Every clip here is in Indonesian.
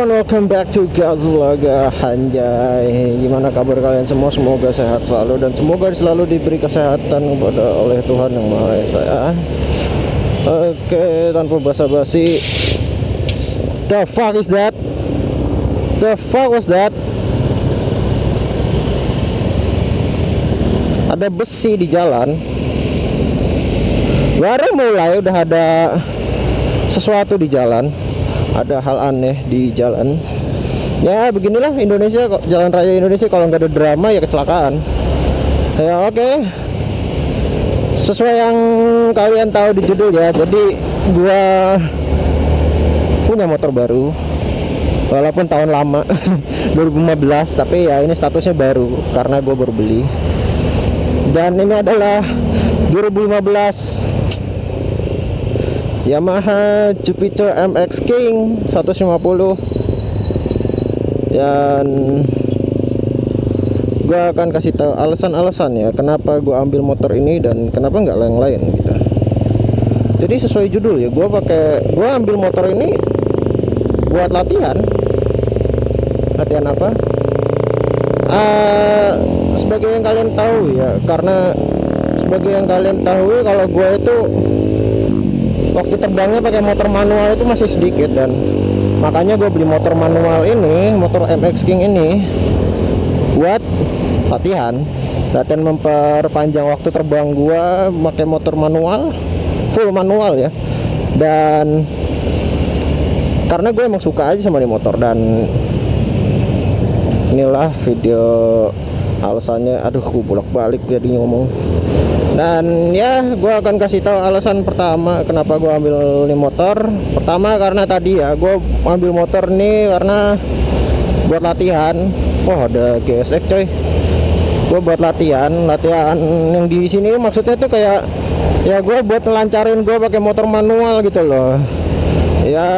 everyone, welcome back to Gas Vlog. Anjay, gimana kabar kalian semua? Semoga sehat selalu dan semoga selalu diberi kesehatan oleh Tuhan Yang Maha Esa ya. Oke, tanpa basa-basi, the fuck is that? The fuck was that? Ada besi di jalan. Baru mulai udah ada sesuatu di jalan. Ada hal aneh di jalan. Ya beginilah Indonesia, jalan raya Indonesia. Kalau nggak ada drama ya kecelakaan. Ya oke. Sesuai yang kalian tahu di judul ya. Jadi gua punya motor baru, walaupun tahun lama 2015, tapi ya ini statusnya baru karena gua baru beli. Dan ini adalah 2015 Yamaha Jupiter MX King 150. Dan gue akan kasih tahu alasan-alasan ya kenapa gue ambil motor ini dan kenapa nggak yang lain gitu. Jadi sesuai judul ya, gue ambil motor ini buat latihan. Latihan apa? Sebagai yang kalian tahu ya, karena sebagai yang kalian tahu kalau gue itu waktu terbangnya pakai motor manual itu masih sedikit, dan makanya gue beli motor manual ini, motor MX King ini buat latihan memperpanjang waktu terbang gue pakai motor manual, full manual ya. Dan karena gue emang suka aja sama di motor, dan inilah video alasannya. Aduh, gue bolak-balik jadi ngomong. Dan ya, gue akan kasih tahu alasan pertama kenapa gue ambil ini motor. Pertama karena tadi ya, gue ambil motor ini karena buat latihan. Wah, ada GSX coy. Gue buat latihan yang di sini maksudnya tuh kayak ya gue buat ngelancarin gue pakai motor manual gitu loh. Ya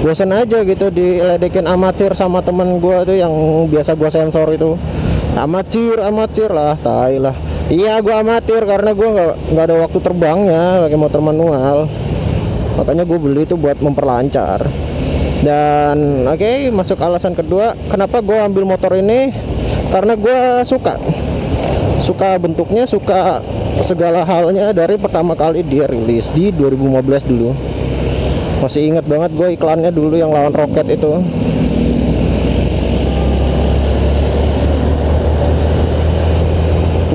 bosan aja gitu diledekin amatir sama temen gue tuh yang biasa gue sensor itu. Amatir lah, tai lah. Iya, gue amatir karena gue nggak ada waktu terbangnya pakai motor manual. Makanya gue beli itu buat memperlancar. Dan oke, masuk alasan kedua kenapa gue ambil motor ini, karena gue suka bentuknya, suka segala halnya dari pertama kali dia rilis di 2015 dulu. Masih ingat banget gue iklannya dulu yang lawan roket itu.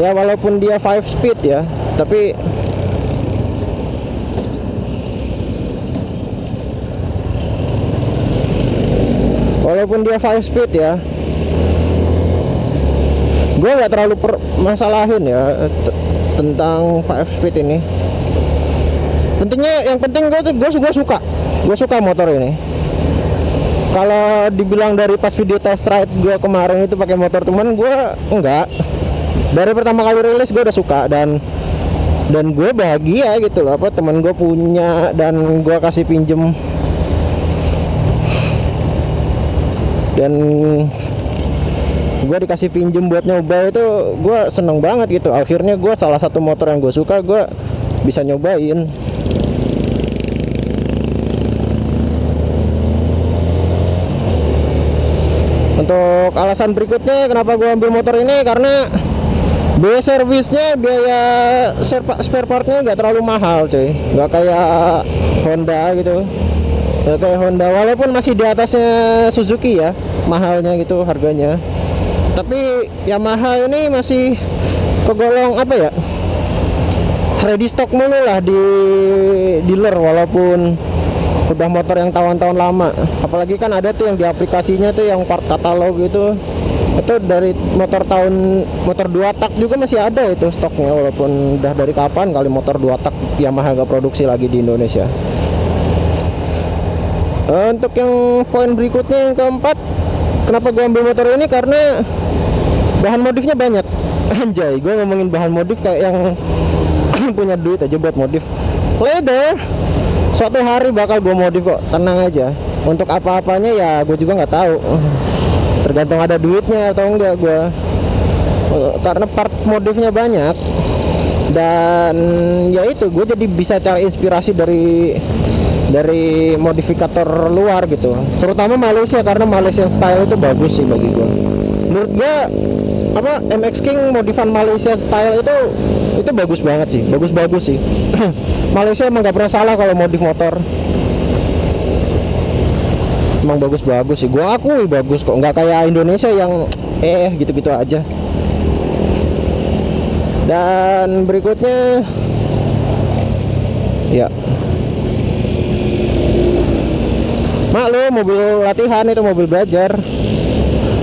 Ya walaupun dia 5 speed ya, tapi walaupun dia 5 speed ya, gue nggak terlalu masalahin ya tentang 5 speed ini. Yang penting gue suka motor ini. Kalau dibilang dari pas video test ride gue kemarin itu pakai motor teman gue, enggak. Dari pertama kali rilis gue udah suka, dan gue bahagia gitu loh, apa teman gue punya dan gue kasih pinjem, dan gue dikasih pinjem buat nyoba itu gue seneng banget gitu. Akhirnya gue salah satu motor yang gue suka gue bisa nyobain. Untuk alasan berikutnya kenapa gue ambil motor ini, karena biaya servisnya, biaya spare partnya nggak terlalu mahal cuy, nggak kayak Honda gitu. Nggak kayak Honda, walaupun masih di atasnya Suzuki ya mahalnya gitu harganya, tapi Yamaha ini masih kegolong apa ya, ready stock mulu lah di dealer, walaupun udah motor yang tahun-tahun lama. Apalagi kan ada tuh yang di aplikasinya tuh yang part katalog gitu, itu dari motor 2 tak juga masih ada itu stoknya, walaupun udah dari kapan kali motor 2 tak Yamaha gak produksi lagi di Indonesia. Untuk yang poin berikutnya, yang keempat, kenapa gue ambil motor ini, karena bahan modifnya banyak. Anjay, gue ngomongin bahan modif kayak yang punya duit aja buat modif. Later suatu hari bakal gue modif kok, tenang aja. Untuk apa-apanya ya gue juga nggak tahu, tergantung ada duitnya atau enggak gue, karena part modifnya banyak. Dan ya itu, gue jadi bisa cari inspirasi dari modifikator luar gitu, terutama Malaysia, karena Malaysian style itu bagus sih bagi gua. Menurut gua apa, MX King modifan Malaysia style itu bagus banget sih, bagus sih. Malaysia emang gak pernah salah kalau modif motor, emang bagus sih, gua akui bagus kok, nggak kayak Indonesia yang gitu-gitu aja. Dan berikutnya ya maklum, mobil latihan itu mobil belajar,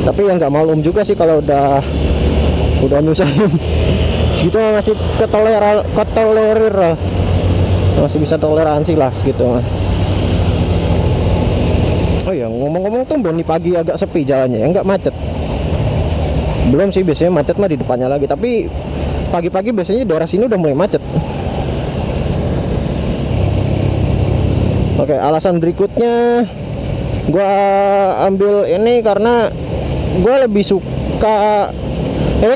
tapi yang nggak maklum juga sih kalau udah nyusahin segitu masih ketolerir lah, masih bisa toleransi lah segitu. Oh ya, ngomong-ngomong tuh nih pagi agak sepi jalannya ya, nggak macet. Belum sih, biasanya macet mah di depannya lagi, tapi pagi-pagi biasanya daerah sini udah mulai macet. Oke, alasan berikutnya gua ambil ini karena gua lebih suka ini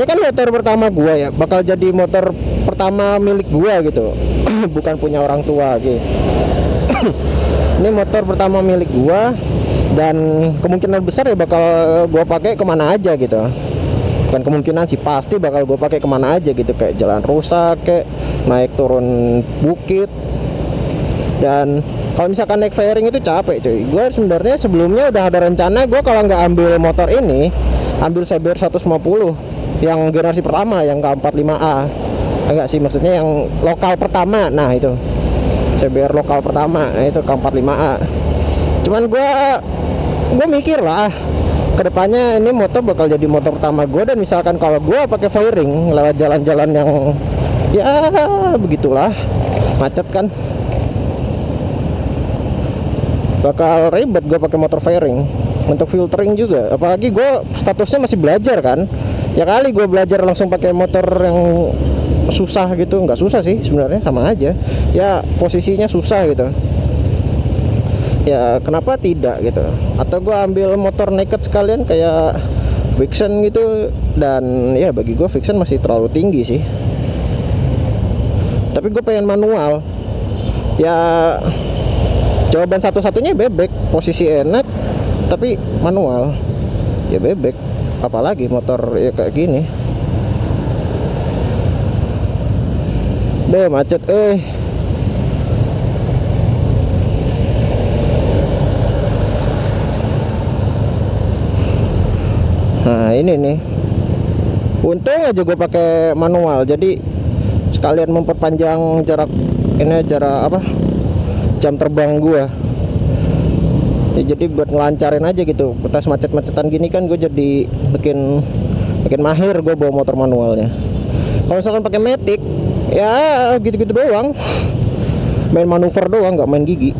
kan motor pertama gua ya, bakal jadi motor pertama milik gua gitu. Bukan punya orang tua gitu. Ini motor pertama milik gua dan kemungkinan besar ya bakal gua pakai kemana aja gitu. Bukan kemungkinan sih, pasti bakal gua pakai kemana aja gitu, kayak jalan rusak, kayak naik turun bukit. Dan kalau misalkan naik fairing itu capek cuy. Gua sebenarnya sebelumnya udah ada rencana gua kalau nggak ambil motor ini, ambil CBR 150 yang generasi pertama, yang K45A. Enggak sih, maksudnya yang lokal pertama. Nah itu CBR lokal pertama, itu K45A. Cuman gue mikir lah, kedepannya ini motor bakal jadi motor pertama gue, dan misalkan kalau gue pakai fairing lewat jalan-jalan yang ya begitulah macet kan, bakal ribet gue pakai motor fairing untuk filtering juga. Apalagi gue statusnya masih belajar kan, ya kali gue belajar langsung pakai motor yang susah gitu. Nggak susah sih sebenarnya, sama aja ya, posisinya susah gitu ya, kenapa tidak gitu. Atau gue ambil motor naked sekalian kayak Vixen gitu, dan ya bagi gue Vixen masih terlalu tinggi sih, tapi gue pengen manual ya. Jawaban satu-satunya bebek, posisi enak tapi manual ya, bebek. Apalagi motor ya kayak gini. Deh macet Nah ini nih, untung aja gue pakai manual, jadi sekalian memperpanjang jarak jam terbang gue ya, jadi buat ngelancarin aja gitu. Tes macet-macetan gini kan gue jadi makin mahir gue bawa motor manualnya. Kalau misalkan pakai matic ya gitu-gitu doang, main manuver doang, nggak main gigi.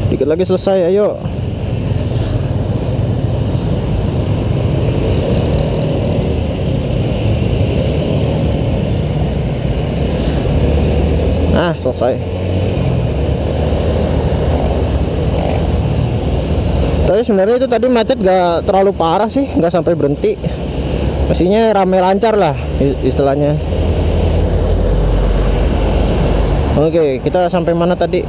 Dikit lagi selesai, ayo. Selesai. Tapi sebenarnya itu tadi macet gak terlalu parah sih, gak sampai berhenti. Pastinya rame lancar lah istilahnya. Oke, kita sampai mana tadi?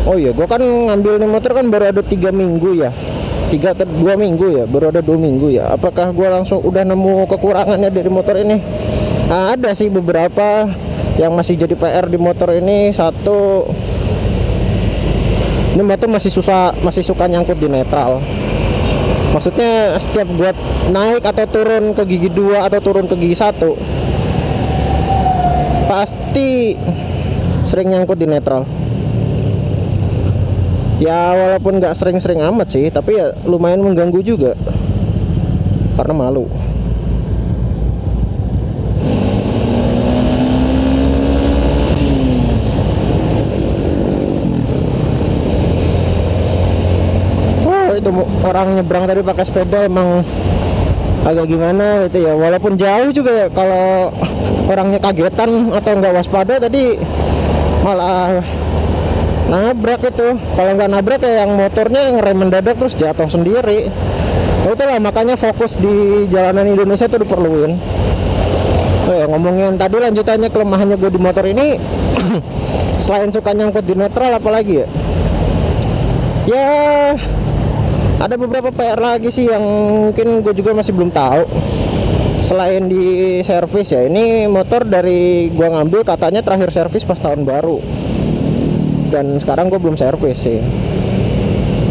Oh iya, gua kan ngambil nih motor kan baru ada 3 minggu ya, 3 atau 2 minggu ya, baru ada 2 minggu ya. Apakah gua langsung udah nemu kekurangannya dari motor ini? Nah, ada sih beberapa yang masih jadi PR di motor ini. Satu, ini motor masih suka nyangkut di netral. Maksudnya setiap buat naik atau turun ke gigi 2 atau turun ke gigi 1 pasti sering nyangkut di netral. Ya walaupun nggak sering-sering amat sih, tapi ya lumayan mengganggu juga karena malu. Itu orang nyebrang tadi pakai sepeda emang agak gimana gitu ya, walaupun jauh juga ya. Kalau orangnya kagetan atau nggak waspada tadi malah nabrak itu. Kalau nggak nabrak ya yang motornya ngerem mendadak terus jatuh sendiri. Itulah makanya fokus di jalanan Indonesia tuh diperluin. Oh ya, ngomongin tadi lanjutannya kelemahannya gue di motor ini selain suka nyangkut di netral apalagi ya? Ya ada beberapa PR lagi sih yang mungkin gue juga masih belum tahu. Selain di servis ya, ini motor dari gue ngambil katanya terakhir servis pas tahun baru. Dan sekarang gue belum servis sih.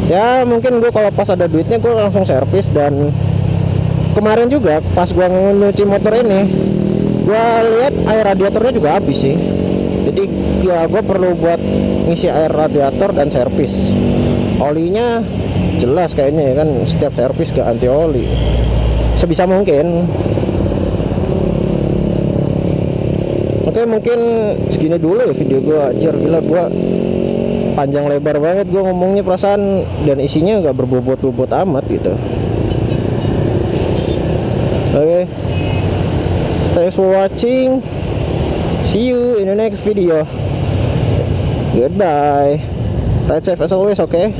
Ya mungkin gue kalau pas ada duitnya gue langsung servis. Dan kemarin juga pas gue nyuci motor ini, gue lihat air radiatornya juga habis sih. Jadi ya gue perlu buat ngisi air radiator dan servis. Olinya jelas kayaknya ya kan, setiap servis ganti oli sebisa mungkin. Oke, mungkin segini dulu ya video gue. Anjir, gila, gue panjang lebar banget gue ngomongnya perasaan, dan isinya nggak berbobot-bobot amat gitu. Oke, thanks for watching. See you in the next video. Goodbye. Ride safe as always, okay?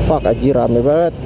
Fuck, anjir rame banget.